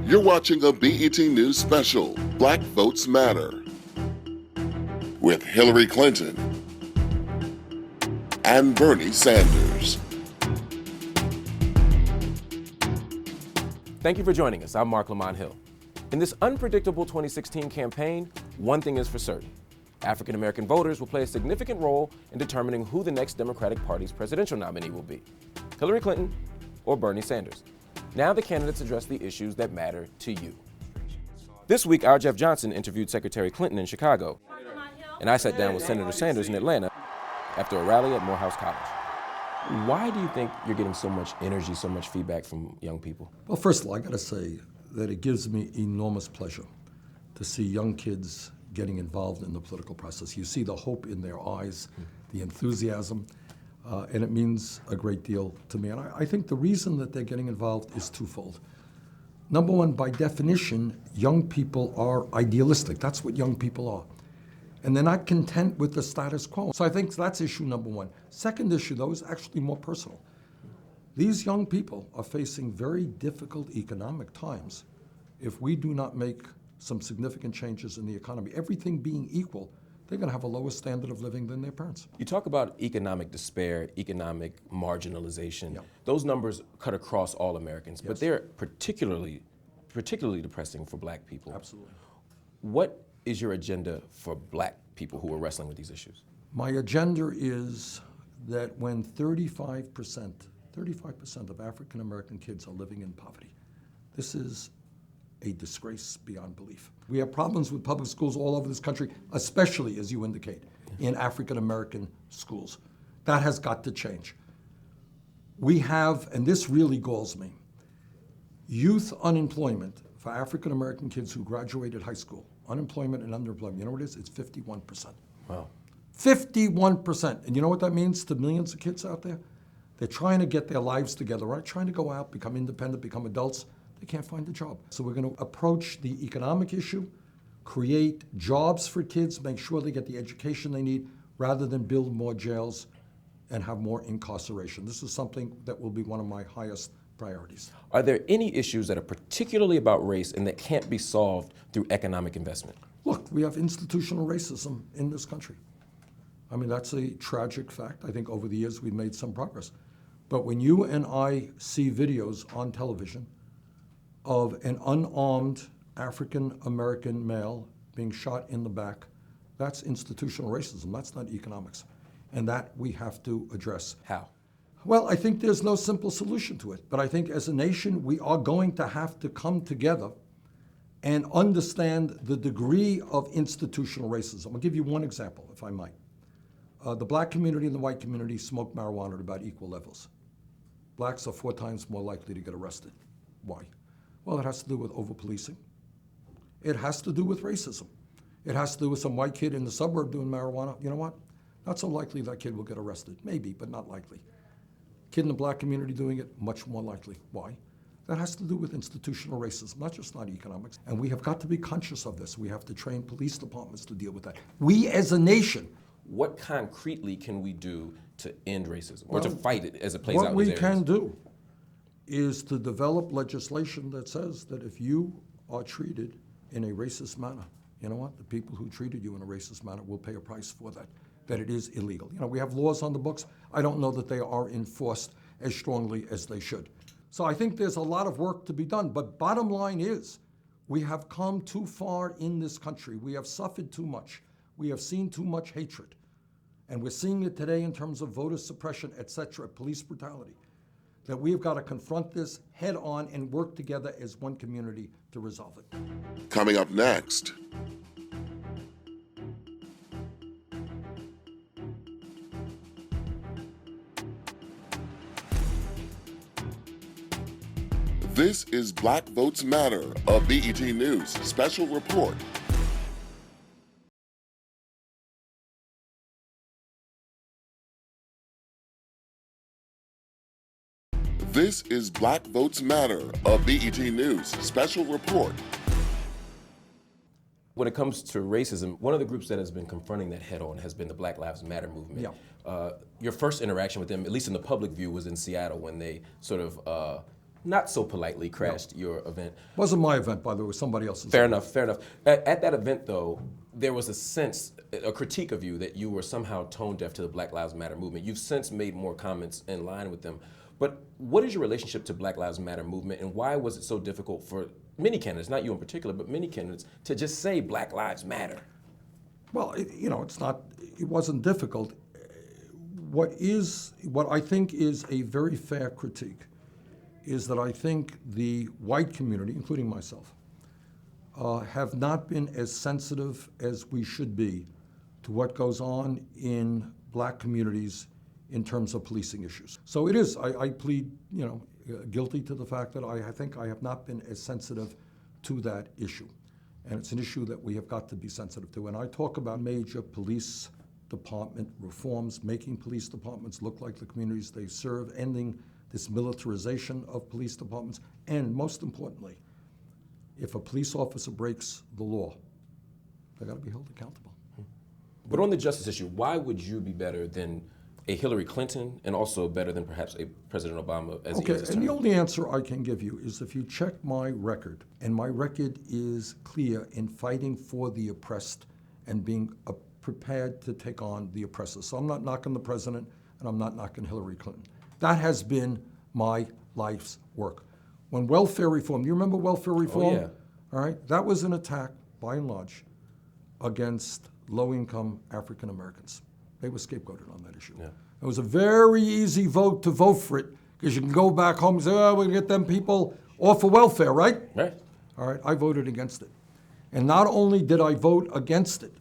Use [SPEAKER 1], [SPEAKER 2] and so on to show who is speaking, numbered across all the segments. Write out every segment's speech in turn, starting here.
[SPEAKER 1] You're watching a BET News special, Black Votes Matter, with Hillary Clinton and Bernie Sanders.
[SPEAKER 2] Thank you for joining us. I'm Mark Lamont Hill. In this unpredictable 2016 campaign, one thing is for certain. African American voters will play a significant role in determining who the next Democratic Party's presidential nominee will be, Hillary Clinton or Bernie Sanders. Now the candidates address the issues that matter to you. This week, our Jeff Johnson interviewed Secretary Clinton in Chicago, and I sat down with Senator Sanders in Atlanta after a rally at Morehouse College. Why do you think you're getting so much energy, so much feedback from young people?
[SPEAKER 3] Well, first of all, I got to say that it gives me enormous pleasure to see young kids getting involved in the political process. You see the hope in their eyes, the enthusiasm, and it means a great deal to me. And I think the reason that they're getting involved is twofold. Number one, by definition, young people are idealistic. That's what young people are. And they're not content with the status quo. So I think that's issue number one. Second issue, though, is actually more personal. These young people are facing very difficult economic times. If we do not make some significant changes in the economy, everything being equal, they're going to have a lower standard of living than their parents.
[SPEAKER 2] You talk about economic despair, economic marginalization.
[SPEAKER 3] Yeah.
[SPEAKER 2] Those numbers cut across all Americans,
[SPEAKER 3] Yes.
[SPEAKER 2] but they're particularly depressing for black people.
[SPEAKER 3] Absolutely.
[SPEAKER 2] What is your agenda for black people who are wrestling with these issues?
[SPEAKER 3] My agenda is that when 35% of African American kids are living in poverty, this is a disgrace beyond belief. We have problems with public schools all over this country, especially, as you indicate, in African American schools. That has got to change. We have, and this really galls me, youth unemployment for African American kids who graduated high school, unemployment and underemployment, you know what it is? It's 51%.
[SPEAKER 2] Wow.
[SPEAKER 3] 51%. And you know what that means to millions of kids out there? They're trying to get their lives together, right? Trying to go out, become independent, become adults. They can't find a job. So we're going to approach the economic issue, create jobs for kids, make sure they get the education they need, rather than build more jails and have more incarceration. This is something that will be one of my highest priorities.
[SPEAKER 2] Are there any issues that are particularly about race and that can't be solved through economic investment?
[SPEAKER 3] Look, we have institutional racism in this country. I mean, that's a tragic fact. I think over the years we've made some progress. But when you and I see videos on television of an unarmed African American male being shot in the back, that's institutional racism. That's not economics. And that we have to address.
[SPEAKER 2] How?
[SPEAKER 3] Well, I think there's no simple solution to it. But I think as a nation, we are going to have to come together and understand the degree of institutional racism. I'll give you one example, if I might. The black community and the white community smoke marijuana at about equal levels. Blacks are 4 times more likely to get arrested. Why? Well, it has to do with over-policing. It has to do with racism. It has to do with some white kid in the suburb doing marijuana. You know what? Not so likely that kid will get arrested. Maybe, but not likely. Kid in the black community doing it, much more likely. Why? That has to do with institutional racism, not economics. And we have got to be conscious of this. We have to train police departments to deal with that. We as a nation.
[SPEAKER 2] What concretely can we do to end racism or to fight it as it plays out in
[SPEAKER 3] What
[SPEAKER 2] these
[SPEAKER 3] we
[SPEAKER 2] areas?
[SPEAKER 3] can do is to develop legislation that says that if you are treated in a racist manner, you know what? The people who treated you in a racist manner will pay a price for that it is illegal. You know, we have laws on the books. I don't know that they are enforced as strongly as they should. So I think there's a lot of work to be done. But bottom line is, we have come too far in this country. We have suffered too much. We have seen too much hatred. And we're seeing it today in terms of voter suppression, et cetera, police brutality, that we've got to confront this head on and work together as one community to resolve it.
[SPEAKER 1] Coming up next, this is Black Votes Matter, a BET News special report. This is Black Votes Matter, a BET News special report.
[SPEAKER 2] When it comes to racism, one of the groups that has been confronting that head on has been the Black Lives Matter movement.
[SPEAKER 3] Yeah.
[SPEAKER 2] Your first interaction with them, at least in the public view, was in Seattle when they sort of not so politely crashed your event.
[SPEAKER 3] Wasn't my event, by the way, it was somebody else's.
[SPEAKER 2] Fair enough, fair enough. At that event, though, there was a sense, a critique of you that you were somehow tone deaf to the Black Lives Matter movement. You've since made more comments in line with them. But what is your relationship to Black Lives Matter movement, and why was it so difficult for many candidates, not you in particular, but many candidates, to just say Black Lives Matter?
[SPEAKER 3] Well, it wasn't difficult. What I think is a very fair critique is that I think the white community, including myself, have not been as sensitive as we should be to what goes on in black communities in terms of policing issues. So it is, I plead, guilty to the fact that I think I have not been as sensitive to that issue. And it's an issue that we have got to be sensitive to. And I talk about major police department reforms, making police departments look like the communities they serve, ending this militarization of police departments, and most importantly, if a police officer breaks the law, they got to be held accountable.
[SPEAKER 2] But on the justice issue, why would you be better than a Hillary Clinton and also better than perhaps a President Obama as he ends his term?
[SPEAKER 3] And the only answer I can give you is if you check my record, and my record is clear in fighting for the oppressed and being prepared to take on the oppressors. So I'm not knocking the president, and I'm not knocking Hillary Clinton. That has been my life's work. When welfare reform, you remember welfare reform?
[SPEAKER 2] Oh, yeah.
[SPEAKER 3] All right, that was an attack, by and large, against low-income African Americans. They were scapegoated on that issue.
[SPEAKER 2] Yeah.
[SPEAKER 3] It was a very easy vote to vote for it, because you can go back home and say, oh, we're gonna get them people off of welfare, right?
[SPEAKER 2] Right.
[SPEAKER 3] All right, I voted against it. And not only did I vote against it,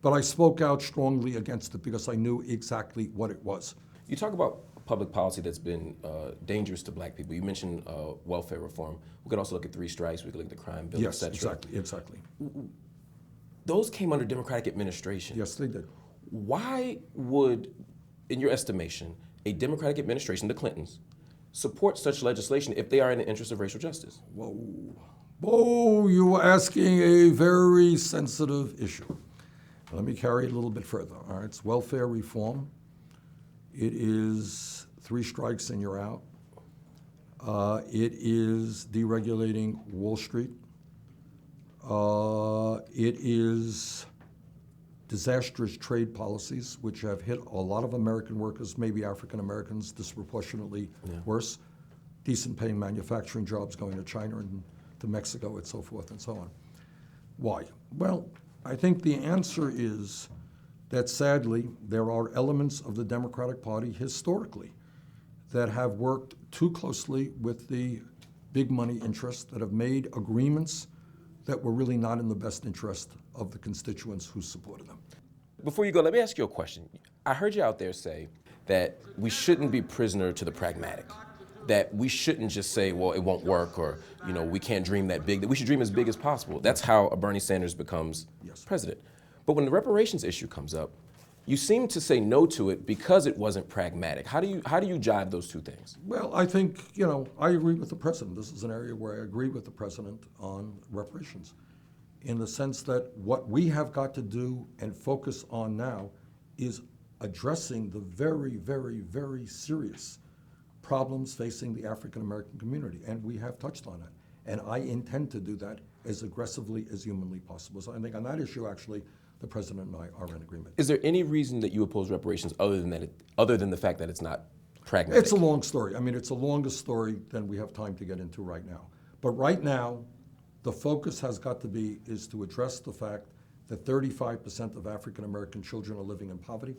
[SPEAKER 3] but I spoke out strongly against it because I knew exactly what it was.
[SPEAKER 2] You talk about public policy that's been dangerous to black people. You mentioned welfare reform. We could also look at 3 strikes. We could look at the crime bill,
[SPEAKER 3] Yes,
[SPEAKER 2] et cetera.
[SPEAKER 3] exactly.
[SPEAKER 2] Those came under Democratic administration.
[SPEAKER 3] Yes, they did.
[SPEAKER 2] Why would, in your estimation, a Democratic administration, the Clintons, support such legislation if they are in the interest of racial justice?
[SPEAKER 3] Whoa, you were asking a very sensitive issue. Let me carry it a little bit further. All right, it's welfare reform. It is 3 strikes and you're out. It is deregulating Wall Street. It is disastrous trade policies, which have hit a lot of American workers, maybe African Americans, disproportionately worse. Decent paying manufacturing jobs going to China and to Mexico and so forth and so on. Why? Well, I think the answer is that sadly, there are elements of the Democratic Party historically that have worked too closely with the big money interests, that have made agreements that were really not in the best interest of the constituents who supported them.
[SPEAKER 2] Before you go, let me ask you a question. I heard you out there say that we shouldn't be prisoner to the pragmatic, that we shouldn't just say, well, it won't work, or we can't dream that big, that we should dream as big as possible. That's how a Bernie Sanders becomes president. But when the reparations issue comes up, you seem to say no to it because it wasn't pragmatic. How do you jive those 2 things?
[SPEAKER 3] Well, I think, I agree with the president. This is an area where I agree with the president on reparations, in the sense that what we have got to do and focus on now is addressing the very, very, very serious problems facing the African American community, and we have touched on it. And I intend to do that as aggressively as humanly possible. So I think on that issue, actually, the president and I are in agreement.
[SPEAKER 2] Is there any reason that you oppose reparations other than the fact that it's not pragmatic?
[SPEAKER 3] It's a long story. I mean, it's a longer story than we have time to get into right now. But right now, the focus has got to be is to address the fact that 35% of African American children are living in poverty,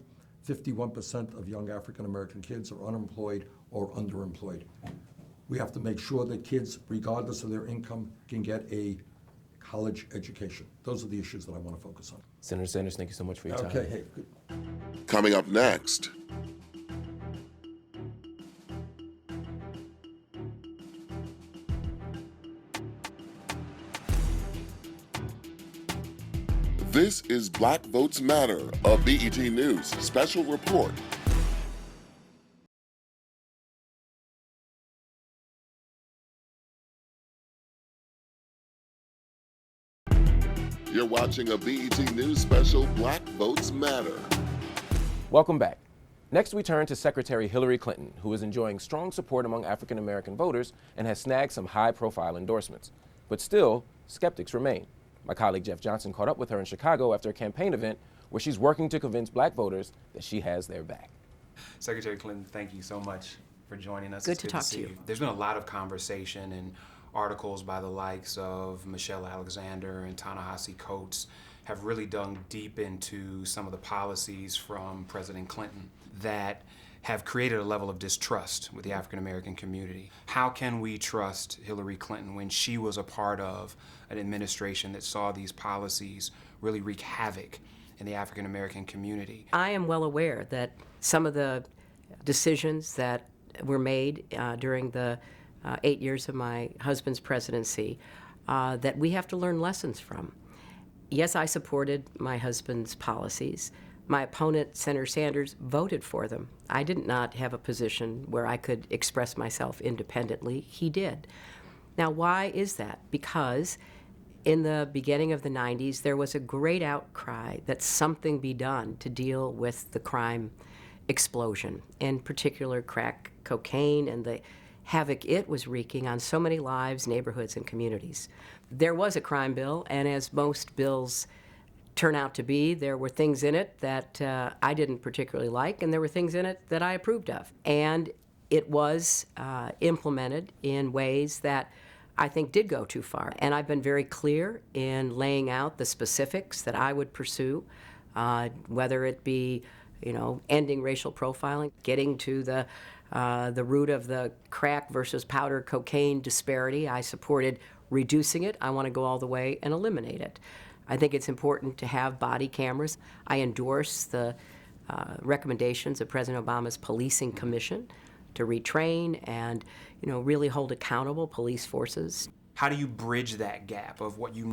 [SPEAKER 3] 51% of young African American kids are unemployed or underemployed. We have to make sure that kids, regardless of their income, can get a college education. Those are the issues that I want to focus on.
[SPEAKER 2] Senator Sanders, thank you so much for your time.
[SPEAKER 3] Okay, hey, good.
[SPEAKER 1] Coming up next, this is Black Votes Matter, a BET News special report. You're watching a BET News special, Black Votes Matter.
[SPEAKER 2] Welcome back. Next, we turn to Secretary Hillary Clinton, who is enjoying strong support among African American voters and has snagged some high-profile endorsements. But still, skeptics remain. My colleague Jeff Johnson caught up with her in Chicago after a campaign event where she's working to convince black voters that she has their back.
[SPEAKER 4] Secretary Clinton, thank you so much for joining us.
[SPEAKER 5] Good to talk to you.
[SPEAKER 4] There's been a lot of conversation and articles by the likes of Michelle Alexander and Ta-Nehisi Coates have really dug deep into some of the policies from President Clinton that have created a level of distrust with the African American community. How can we trust Hillary Clinton when she was a part of an administration that saw these policies really wreak havoc in the African American community?
[SPEAKER 5] I am well aware that some of the decisions that were made during the 8 years of my husband's presidency that we have to learn lessons from. Yes, I supported my husband's policies. My opponent, Senator Sanders, voted for them. I did not have a position where I could express myself independently. He did. Now, why is that? Because in the beginning of the 90s, there was a great outcry that something be done to deal with the crime explosion, in particular crack cocaine and the havoc it was wreaking on so many lives, neighborhoods, and communities. There was a crime bill, and as most bills turn out to be, there were things in it that I didn't particularly like, and there were things in it that I approved of. And it was implemented in ways that I think did go too far. And I've been very clear in laying out the specifics that I would pursue, whether it be, ending racial profiling, getting to the root of the crack versus powder cocaine disparity. I supported reducing it. I want to go all the way and eliminate it. I think it's important to have body cameras. I endorse the recommendations of President Obama's Policing Commission to retrain and, really hold accountable police forces.
[SPEAKER 4] How do you bridge that gap of what you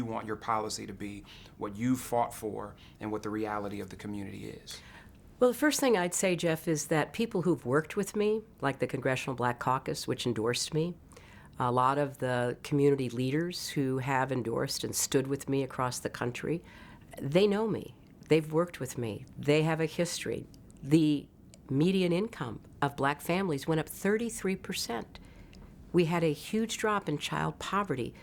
[SPEAKER 4] want your policy to be, what you fought for, and what the reality of the community is?
[SPEAKER 5] Well, the first thing I'd say, Jeff, is that people who've worked with me, like the Congressional Black Caucus, which endorsed me, a lot of the community leaders who have endorsed and stood with me across the country, they know me. They've worked with me. They have a history. The median income of black families went up 33%. We had a huge drop in child poverty.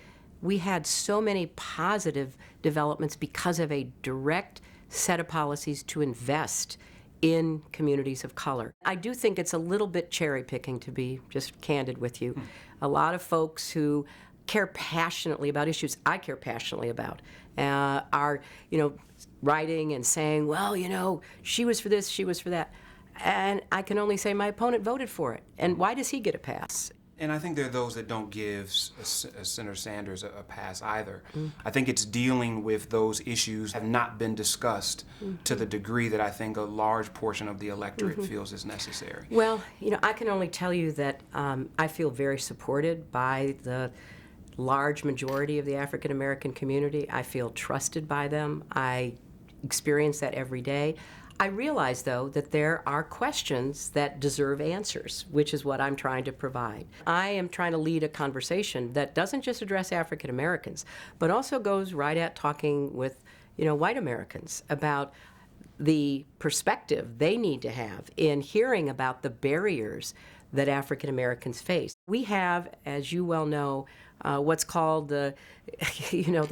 [SPEAKER 5] We had so many positive developments because of a direct set of policies to invest in communities of color. I do think it's a little bit cherry picking, to be just candid with you. A lot of folks who care passionately about issues I care passionately about are, writing and saying, well, she was for this, she was for that. And I can only say my opponent voted for it. And why does he get a pass?
[SPEAKER 4] And I think there are those that don't give Senator Sanders a pass either. I think it's dealing with those issues that have not been discussed to the degree that I think a large portion of the electorate feels is necessary.
[SPEAKER 5] Well, I can only tell you that I feel very supported by the large majority of the African American community. I feel trusted by them. I experience that every day. I realize, though, that there are questions that deserve answers, which is what I'm trying to provide. I am trying to lead a conversation that doesn't just address African Americans, but also goes right at talking with, white Americans about the perspective they need to have in hearing about the barriers that African Americans face. We have, as you well know, what's called the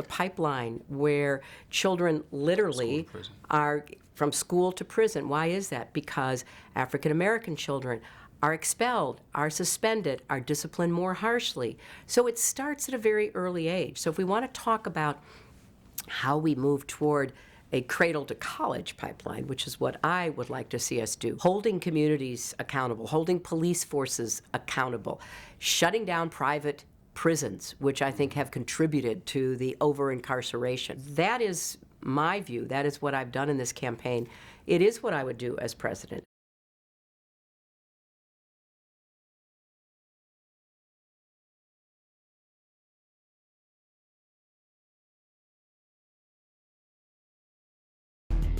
[SPEAKER 5] pipeline, where children literally are from school to prison. Why is that? Because African American children are expelled, are suspended, are disciplined more harshly. So it starts at a very early age. So if we want to talk about how we move toward a cradle to college pipeline, which is what I would like to see us do, holding communities accountable, holding police forces accountable, shutting down private prisons, which I think have contributed to the over-incarceration. That is my view. That is what I've done in this campaign. It is what I would do as president.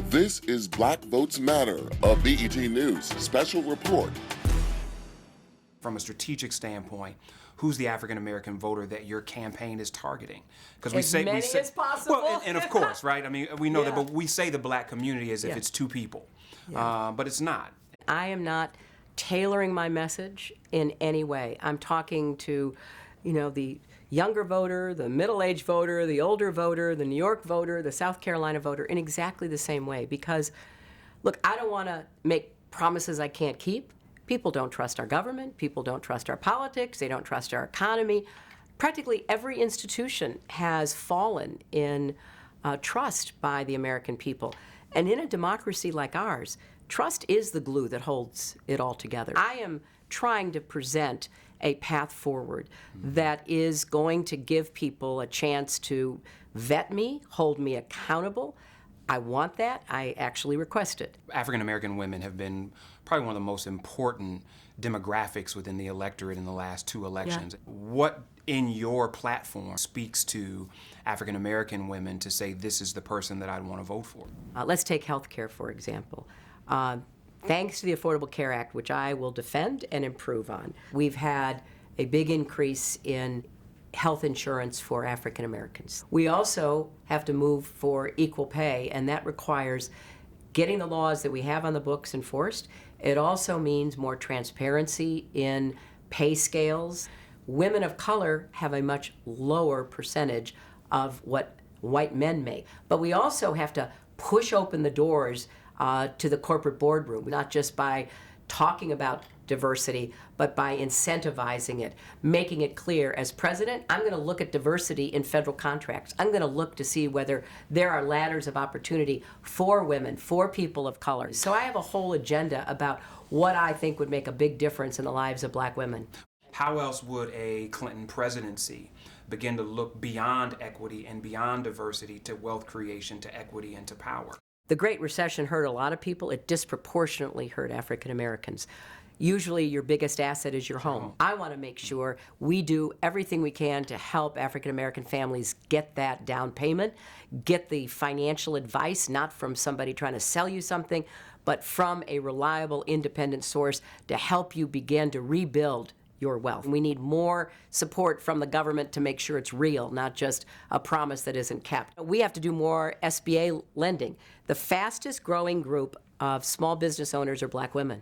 [SPEAKER 1] This is Black Votes Matter, a BET News special report.
[SPEAKER 4] From a strategic standpoint, who's the African American voter that your campaign is targeting? Because
[SPEAKER 5] as many as possible.
[SPEAKER 4] Well, and of course, right? I mean, we know that, but we say the black community as if it's two people, but it's not.
[SPEAKER 5] I am not tailoring my message in any way. I'm talking to, the younger voter, the middle-aged voter, the older voter, the New York voter, the South Carolina voter in exactly the same way. Because, look, I don't want to make promises I can't keep. People don't trust our government. People don't trust our politics. They don't trust our economy. Practically every institution has fallen in trust by the American people. And in a democracy like ours, trust is the glue that holds it all together. I am trying to present a path forward that is going to give people a chance to vet me, hold me accountable. I want that. I actually request it.
[SPEAKER 4] African American women have been probably one of the most important demographics within the electorate in the last 2 elections. Yeah. What in your platform speaks to African American women to say this is the person that I'd want to vote for?
[SPEAKER 5] Let's take health care, for example. Thanks to the Affordable Care Act, which I will defend and improve on, we've had a big increase in health insurance for African Americans. We also have to move for equal pay, and that requires getting the laws that we have on the books enforced. It also means more transparency in pay scales. Women of color have a much lower percentage of what white men make. But we also have to push open the doors to the corporate boardroom, not just by talking about diversity, but by incentivizing it, making it clear. As president, I'm going to look at diversity in federal contracts. I'm going to look to see whether there are ladders of opportunity for women, for people of color. So I have a whole agenda about what I think would make a big difference in the lives of black women.
[SPEAKER 4] How else would a Clinton presidency begin to look beyond equity and beyond diversity to wealth creation, to equity, and to power?
[SPEAKER 5] The Great Recession hurt a lot of people. It disproportionately hurt African Americans. Usually your biggest asset is your home. I want to make sure we do everything we can to help African American families get that down payment, get the financial advice, not from somebody trying to sell you something, but from a reliable, independent source to help you begin to rebuild your wealth. We need more support from the government to make sure it's real, not just a promise that isn't kept. We have to do more SBA lending. The fastest growing group of small business owners are black women.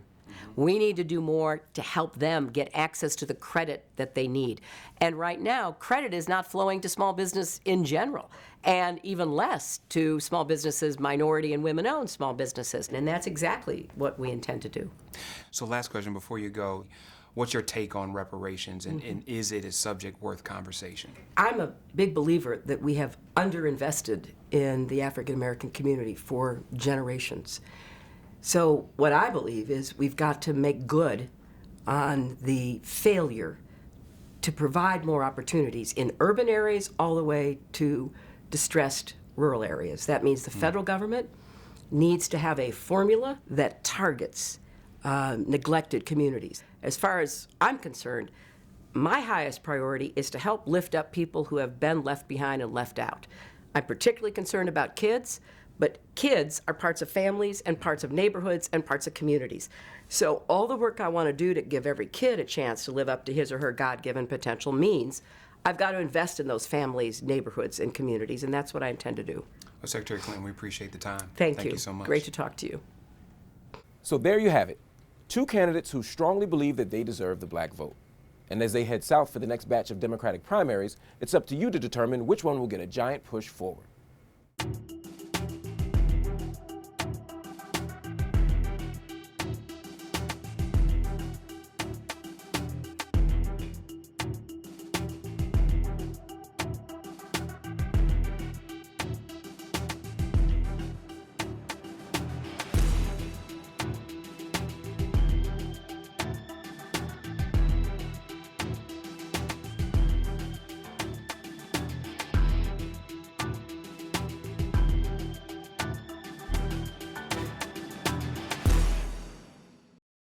[SPEAKER 5] We need to do more to help them get access to the credit that they need. And right now, credit is not flowing to small business in general, and even less to small businesses, minority and women-owned small businesses. And that's exactly what we intend to do.
[SPEAKER 4] So last question before you go. What's your take on reparations, and is it a subject worth conversation?
[SPEAKER 5] I'm a big believer that we have underinvested in the African American community for generations. So what I believe is we've got to make good on the failure to provide more opportunities in urban areas all the way to distressed rural areas. That means the federal government needs to have a formula that targets neglected communities. As far as I'm concerned, my highest priority is to help lift up people who have been left behind and left out. I'm particularly concerned about kids, but kids are parts of families and parts of neighborhoods and parts of communities. So all the work I want to do to give every kid a chance to live up to his or her God-given potential means I've got to invest in those families, neighborhoods, and communities, and that's what I intend to do.
[SPEAKER 4] Well, Secretary Clinton, we appreciate the time.
[SPEAKER 5] Thank you.
[SPEAKER 4] You so much.
[SPEAKER 5] Great to talk to you.
[SPEAKER 2] So there you have it. 2 candidates who strongly believe that they deserve the black vote. And as they head south for the next batch of Democratic primaries, it's up to you to determine which one will get a giant push forward.